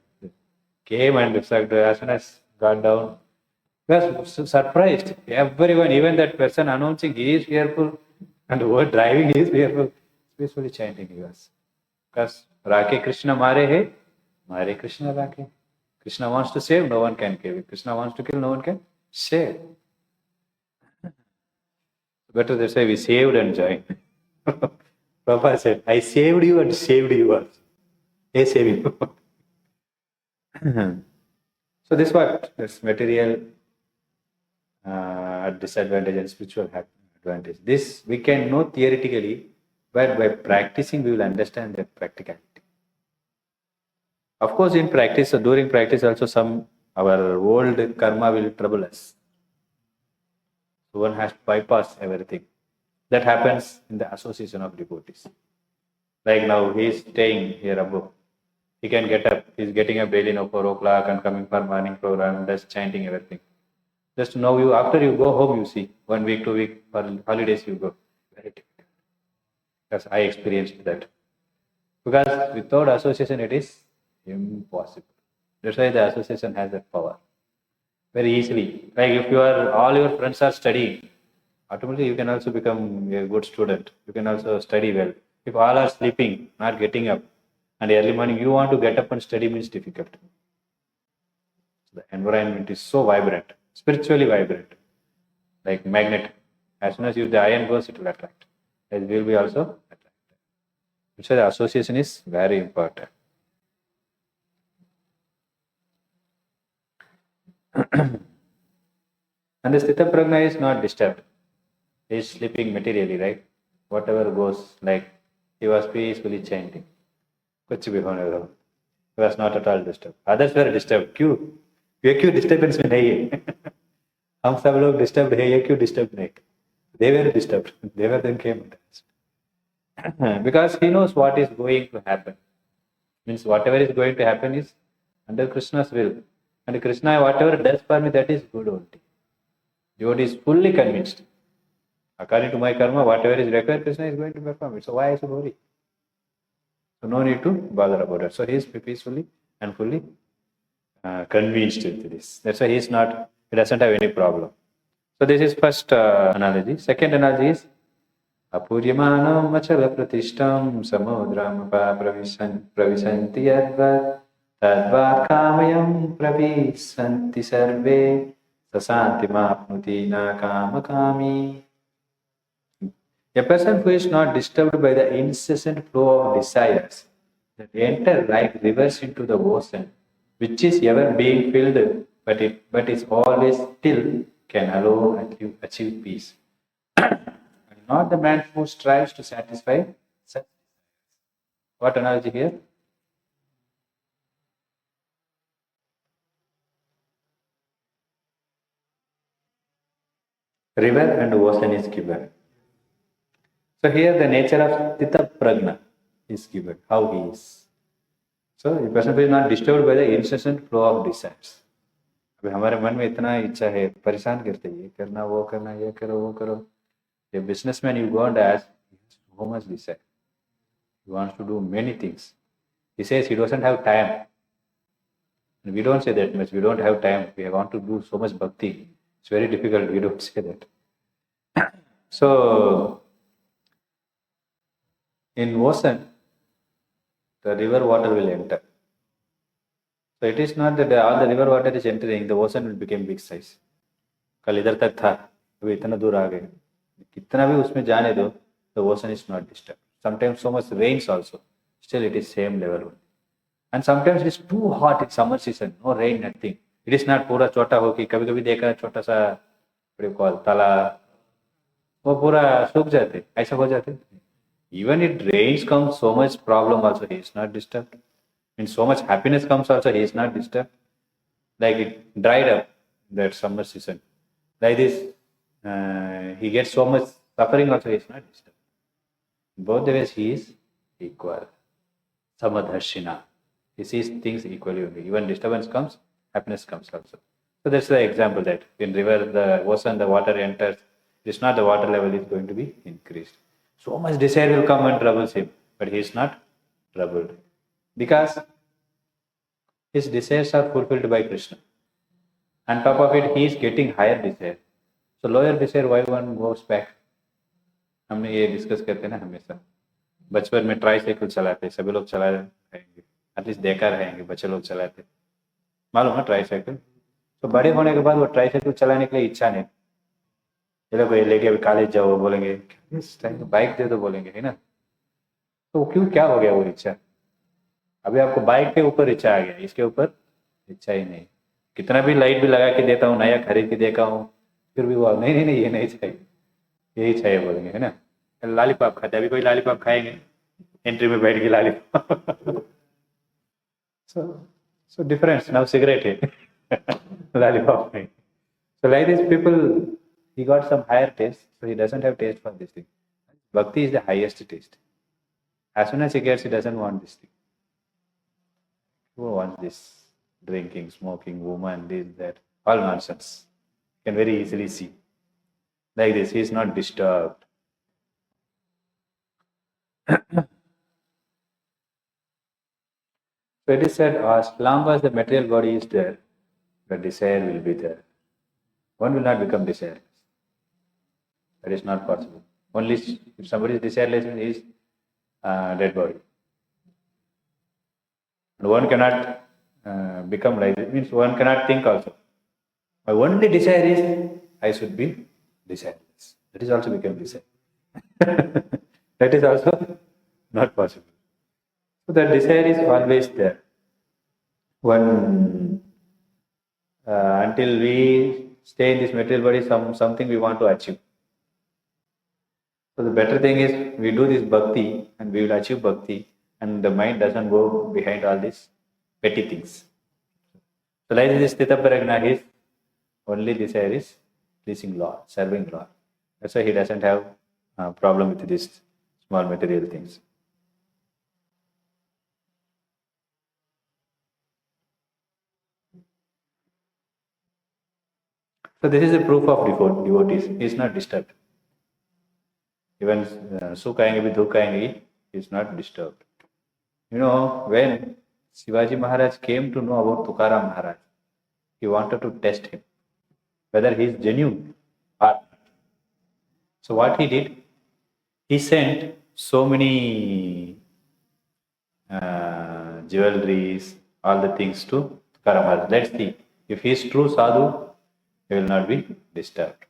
Came and as soon as got down, was surprised. Everyone, even that person announcing he is fearful and who are driving he is fearful, peacefully chanting he was. Because Rake Krishna mare hai, mare Krishna Rake. Krishna wants to save, no one can kill. Krishna wants to kill, no one can save. Better they say we saved and joined. Prabhupada said, I saved you and saved you also. I save you. So this what? This material disadvantage and spiritual advantage. This we can know theoretically, but by practicing we will understand the practicality. Of course, in practice, so during practice also our old karma will trouble us. So one has to bypass everything. That happens in the association of devotees. Like now, he is staying here above. He can get up. He is getting up daily now 4 o'clock and coming for morning program, just chanting everything. Just now, after you go home, you see, 1 week, 2 weeks, for holidays you go. Very difficult. Because I experienced that. Because without association, it is impossible. That's why the association has that power. Very easily. Like if all your friends are studying, Automatically, you can also become a good student. You can also study well. If all are sleeping, not getting up, and early morning you want to get up and study means difficult. The environment is so vibrant, spiritually vibrant, like magnet. As soon as the iron goes, it will attract. It will be also attracted. So the association is very important. And the Sthita Prajna is not disturbed. He is sleeping materially, right? Whatever goes, like he was peacefully chanting. कुछ भी होने दो. He was not at all disturbed. Others were disturbed. क्यों? ये क्यों disturbance में नहीं है? हम सब लोग disturbed है, ये क्यों disturbed नहीं? They were disturbed. They were then came. Because he knows what is going to happen. Means whatever is going to happen is under Krishna's will. And Krishna, whatever does for me, that is good only. Devotee is fully convinced. According to my karma, whatever is required, Krishna is going to perform it. So why I should worry? So no need to bother about it. So he is peacefully and fully convinced with this. That's why he doesn't have any problem. So this is first analogy. Second analogy is Apuryamanam achala pratishtam samudram pravisanti yadvat tadvat kamayam pravisanti sarve sasanti mapnuti na kamakami. A person who is not disturbed by the incessant flow of desires that enter like rivers into the ocean, which is ever being filled, but is always still, can alone achieve peace. And not the man who strives to satisfy such. What analogy here? River and ocean is given. So here the nature of Tita Prajna is given, how he is. So a person who is not disturbed by the incessant flow of desires. अभी हमारे मन में इतना इच्छा है, परेशान करते हैं, ये करना, वो करना, ये करो, वो करो. A businessman, you go and ask, he has so much desire. He wants to do many things. He says he doesn't have time. And we don't say that much. We don't have time. We want to do so much bhakti. It's very difficult. We don't say that. So in ocean, the river water will enter. So it is not that all the river water is entering, the ocean will become big size. कल इधर तक था, अभी इतना दूर आ गए. कितना भी उसमें जाने दो, the ocean is not disturbed. Sometimes so much rains also, still it is same level only. And sometimes it is too hot in summer season, no rain, nothing. It is not पूरा छोटा हो कि कभी-कभी देखा छोटा सा तालाब, वो पूरा सूख जाते, ऐसा हो जाते. Even it rains comes, so much problem also, he is not disturbed. And so much happiness comes also, he is not disturbed. Like it dried up that summer season. Like this, he gets so much suffering also, he is not disturbed. Both the ways he is equal. Samadharshina. He sees things equally only. Even disturbance comes, happiness comes also. So that's the example that in river, the ocean, the water enters. It's not the water level is going to be increased. So much desire will come and troubles him, but he is not troubled. Because his desires are fulfilled by Krishna. On top of it, he is getting higher desire. So lower desire, why one goes back? हमने ये discuss करते हैं ना हमेशा. बचपन में tricycle चलाते, सभी लोग चला रहेंगे, एटलीस्ट देखा रहेंगे, बच्चे लोग चलाते, मालूम है ट्राईसाइकिल. तो बड़े होने के बाद वो ट्राईसाइकिल चलाने के लिए इच्छा नहीं. ये लोग लेके अभी कॉलेज जाओ बोलेंगे, इस टाइम तो बाइक दे दो बोलेंगे, है ना. तो क्यों, क्या हो गया वो इच्छा? अभी आपको बाइक के ऊपर इच्छा आ गया, इसके ऊपर इच्छा ही नहीं. कितना भी लाइट भी लगा के देता हूँ, नया खरीद के देखा हूँ, फिर भी वो नहीं नहीं नहीं ये नहीं चाहिए, यही चाहिए बोलेंगे, है ना. लॉलीपॉप खाते, अभी कोई लॉलीपॉप खाएंगे, एंट्री में बैठ के lollipop. so difference now cigarette है, lollipop नहीं. So like these people, he got some higher taste, so he doesn't have taste for this thing. Bhakti is the highest taste. As soon as he gets, he doesn't want this thing. Who wants this? Drinking, smoking, woman, this, that, all nonsense. You can very easily see. Like this, he is not disturbed. So it is said, as long as the material body is there, the desire will be there. One will not become desireless. That is not possible. Only if somebody is desireless, he is dead body. And one cannot become like that. Means one cannot think also. My only desire is I should be desireless. That is also become desire. That is also not possible. So that desire is always there. One until we stay in this material body, something we want to achieve. So the better thing is we do this bhakti and we will achieve bhakti, and the mind doesn't go behind all these petty things. So like this Sthita Prajna, his only desire is pleasing Lord, serving Lord. That's why he doesn't have a problem with these small material things. So this is a proof of devotees. He is not disturbed. Even sukh aayenge bhi dukh aayenge, he is not disturbed. You know, when Shivaji Maharaj came to know about Tukaram Maharaj, he wanted to test him, whether he is genuine or not. So what he did, he sent so many jewelries, all the things to Tukaram Maharaj. Let's see, if he is true sadhu, he will not be disturbed.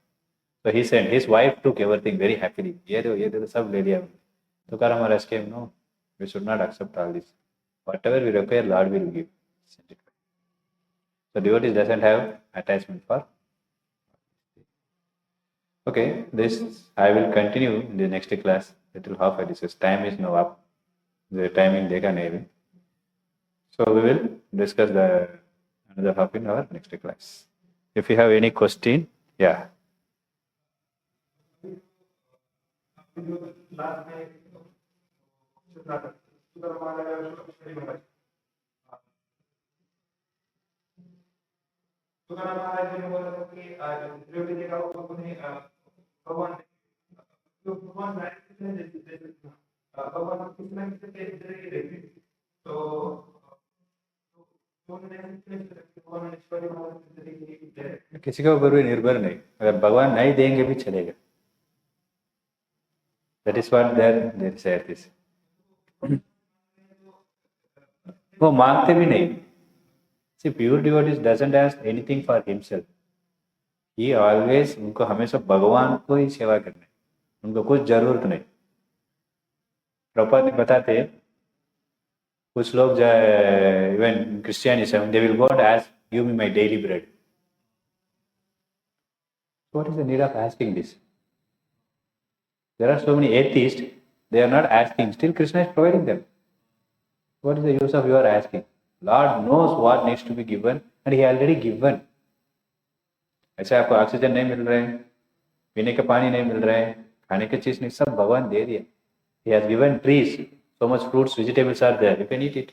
So he sent, his wife took everything very happily. Ye dekho, sab le liya. Tukaram Maharaj came, no, we should not accept all this. Whatever we require, Lord will give. Send it back. So devotees doesn't have attachment for. Okay, this I will continue in the next class. Little half I discuss. Time is now up. The timing dekha nahi. So we will discuss the another half in our next class. If you have any question, yeah. Last में सुंदर महाराज तुकाराम महाराज जी ने बोला था कि द्रव्य देगा उन्हें भगवान भगवान भगवान किस ना किसी के जरिए देंगे तो किसी के ऊपर भी निर्भर नहीं, अगर भगवान नहीं देंगे भी चलेगा. That is what their desire is. वो मांगते भी नहीं. See, pure devotees doesn't ask anything for himself. He always, उनको हमेशा भगवान को ही सेवा करना है, उनको कुछ जरूरत नहीं. प्रभुपाद बताते कुछ लोग even Christianism, they will go and ask, give me my daily bread. What is the need of asking this? There are so many atheists, they are not asking, still Krishna is providing them. What is the use of your asking? Lord knows what needs to be given and he already given. ऐसे आपको oxygen नहीं मिल रहा है, पीने का पानी नहीं मिल रहा है, खाने की चीज नहीं, सब भगवान दे दिया. He has given trees, so much fruits, vegetables are there, you can eat it.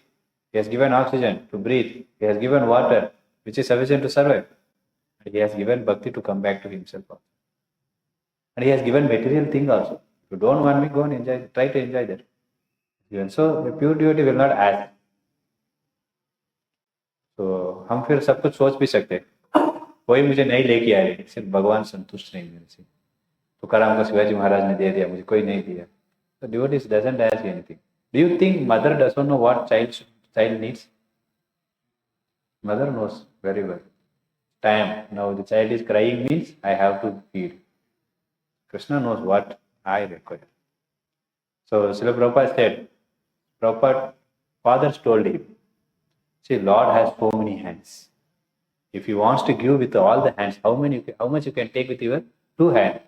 He has given oxygen to breathe. He has given water, which is sufficient to survive. And he has given bhakti to come back to himself also. And he has given material thing also. If you don't want me, go and enjoy, try to enjoy that. Even so, a pure devotee will not ask. So, हम फिर सब कुछ सोच भी सकते हैं, कोई मुझे नहीं लेके आए, सिर्फ भगवान संतुष्ट नहीं मेरे से. तुकाराम को शिवाजी महाराज ने दे दिया, मुझे कोई नहीं दिया. So devotees doesn't ask anything. Do you think mother doesn't know what child needs? Mother knows very well. Time. Now the child is crying means I have to feed. Krishna knows what I require. So Srila Prabhupada said, fathers told him, see, Lord has so many hands. If he wants to give with all the hands, how much you can take with your 2 hands?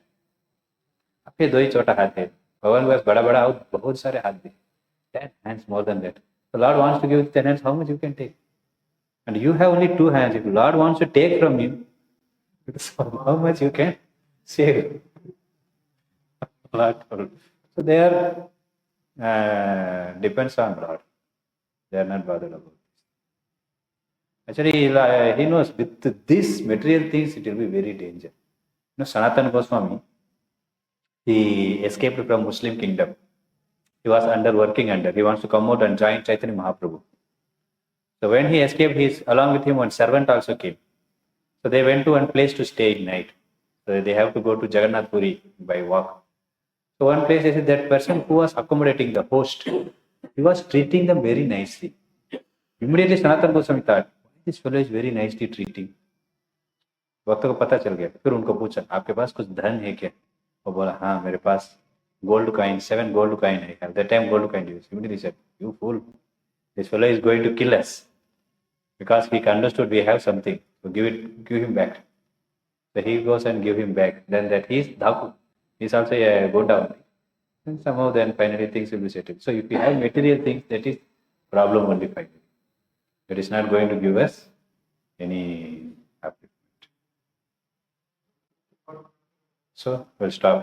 आपके 2 ही छोटा हाथ है. भगवान के पास बड़ा हाथ, बहुत सारे हाथ दे. 10 hands more than that. The Lord wants to give with 10 hands, how much you can take? And you have only 2 hands. If the Lord wants to take from you, how much you can save? So they are depends on Lord. They are not bothered about this. Actually, he knows with these material things, it will be very dangerous. You know, Sanatana Goswami, he escaped from Muslim kingdom. He was working under. He wants to come out and join Chaitanya Mahaprabhu. So when he escaped, along with him one servant also came. So they went to one place to stay at night. So they have to go to Jagannath Puri by walk. So one place is that person who was accommodating the host, he was treating them very nicely. Immediately Sanatana Goswami thought, this fellow is very nicely treating. वक्त को पता चल गया, फिर उनको पूछा आपके पास कुछ धन है क्या? वो बोला हाँ मेरे पास gold coin, 7 gold coin I have. That time gold coin used. Immediately said, you fool, this fellow is going to kill us because he understood we have something. So give him back. So he goes and give him back. Then that he is Dhaku. He is also a Gonda. And somehow then finally things will be settled. So if you have material things, that is problem only finally. It is not going to give us any upliftment. So we'll stop.